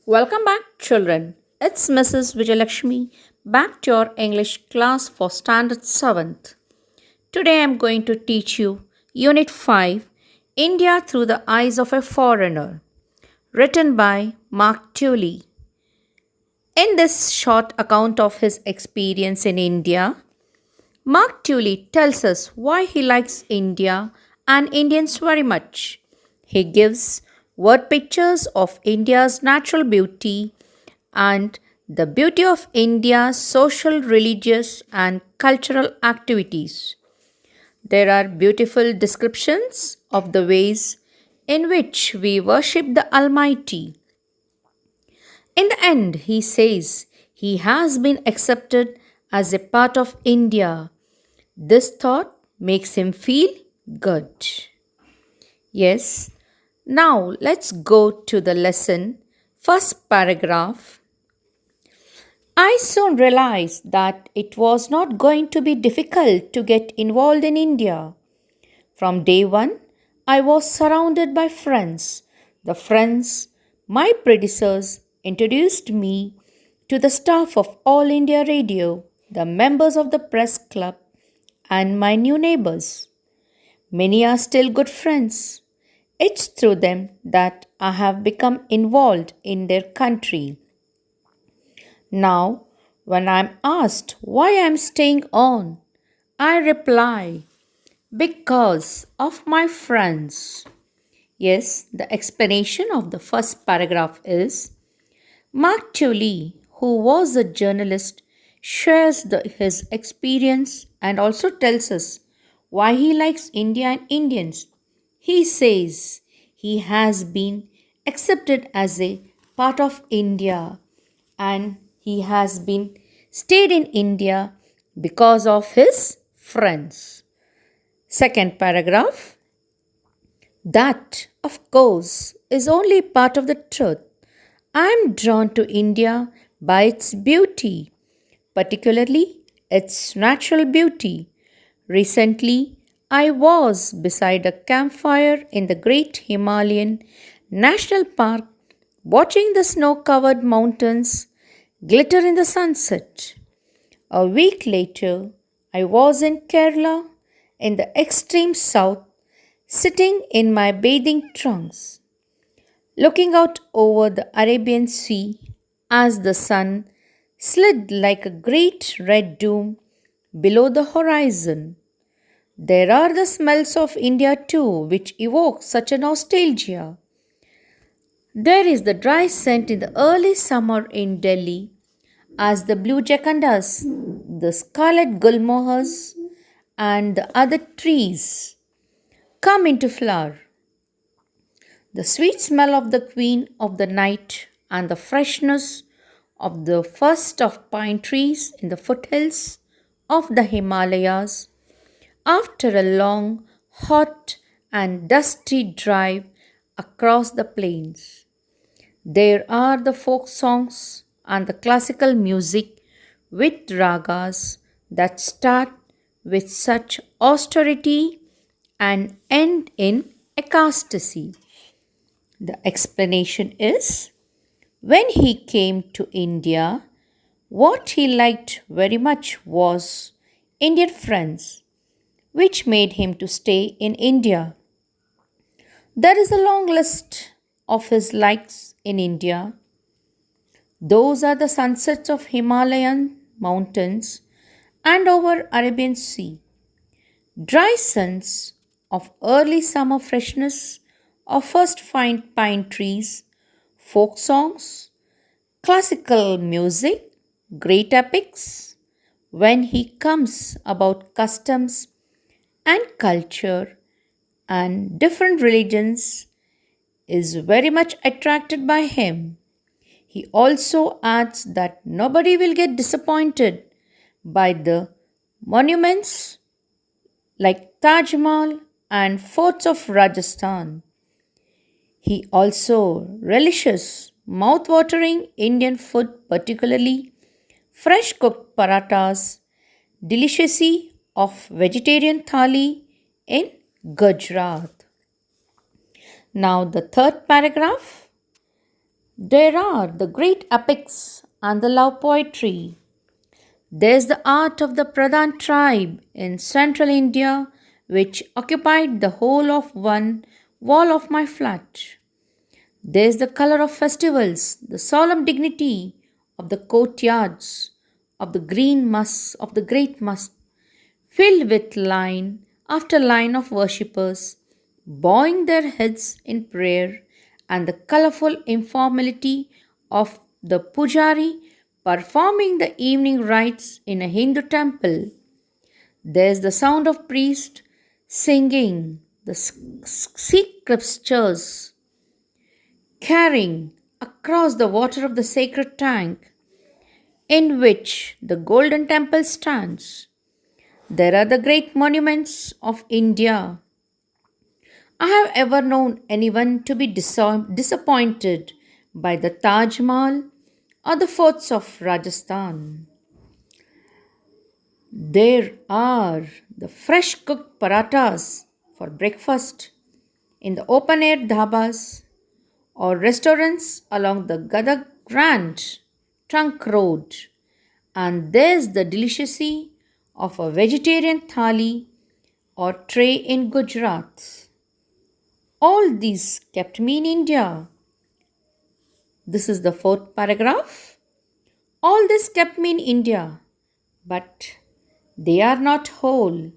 Welcome back, children. It's Mrs. Vijayalakshmi back to your English class for Standard 7th. Today I'm going to teach you Unit 5 India Through the Eyes of a Foreigner, written by Mark Tuley. In this short account of his experience in India, Mark Tuley tells us why he likes India and Indians very much. He gives word pictures of India's natural beauty and the beauty of India's social, religious, and cultural activities. There are beautiful descriptions of the ways in which we worship the Almighty. In the end, he says he has been accepted as a part of India. This thought makes him feel good. Yes, now let's go to the lesson. First paragraph. I soon realized that it was not going to be difficult to get involved in India. From day one, I was surrounded by friends. The friends, my predecessors, introduced me to the staff of All India Radio, the members of the press club, and my new neighbors. Many are still good friends. It's through them that I have become involved in their country. Now, when I'm asked why I'm staying on, I reply, because of my friends. Yes, the explanation of the first paragraph is Mark Tuley, who was a journalist, shares his experience and also tells us why he likes India and Indians. He says he has been accepted as a part of India and he has been stayed in India because of his friends. Second paragraph. That, of course, is only part of the truth. I am drawn to India by its beauty, particularly its natural beauty. Recently, I was beside a campfire in the great Himalayan National Park watching the snow covered mountains glitter in the sunset. A week later, I was in Kerala in the extreme south, sitting in my bathing trunks, looking out over the Arabian Sea as the sun slid like a great red dome below the horizon. There are the smells of India too, which evoke such a nostalgia. There is the dry scent in the early summer in Delhi as the blue jacandas, the scarlet gulmohars, and the other trees come into flower. The sweet smell of the queen of the night and the freshness of the first of pine trees in the foothills of the Himalayas after a long, hot, and dusty drive across the plains. There are the folk songs and the classical music with ragas that start with such austerity and end in ecstasy. The explanation is when he came to India, what he liked very much was Indian friends, which made him to stay in India. There is a long list of his likes in India. Those are the sunsets of Himalayan mountains and over Arabian Sea, dry suns of early summer freshness of first fine pine trees, folk songs, classical music, great epics, when he comes about customs and culture and different religions is very much attracted by him. He also adds that nobody will get disappointed by the monuments like Taj Mahal and forts of Rajasthan. He also relishes mouth-watering Indian food, particularly fresh cooked parathas, delicacy of vegetarian thali in Gujarat. Now the third paragraph. There are the great epics and the love poetry. There's the art of the Pradhan tribe in central India, which occupied the whole of one wall of my flat. There's the color of festivals, the solemn dignity of the courtyards, of the green mass of the great mosque, filled with line after line of worshippers, bowing their heads in prayer, and the colorful informality of the pujari performing the evening rites in a Hindu temple. There's the sound of priests singing the Sikh scriptures, carrying across the water of the sacred tank in which the golden temple stands. There are the great monuments of India. I have ever known anyone to be disappointed by the Taj Mahal or the forts of Rajasthan. There are the fresh cooked parathas for breakfast in the open air dhabas or restaurants along the Gadag Grand Trunk Road. And there's the delicacy of a vegetarian thali or tray in Gujarat. All these kept me in India. This is the fourth paragraph. All this kept me in India, but they are not whole.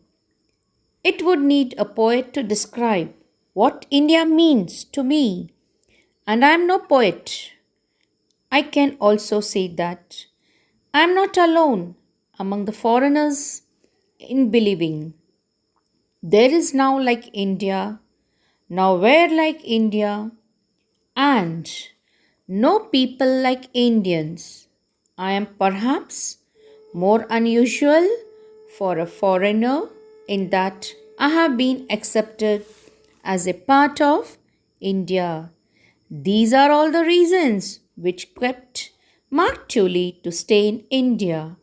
It would need a poet to describe what India means to me, and I am no poet. I can also say that I am not alone among the foreigners in believing there is now like India, nowhere like India, and no people like Indians. I am perhaps more unusual for a foreigner in that I have been accepted as a part of India. These are all the reasons which kept Mark Tully to stay in India.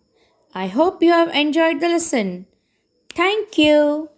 I hope you have enjoyed the lesson. Thank you.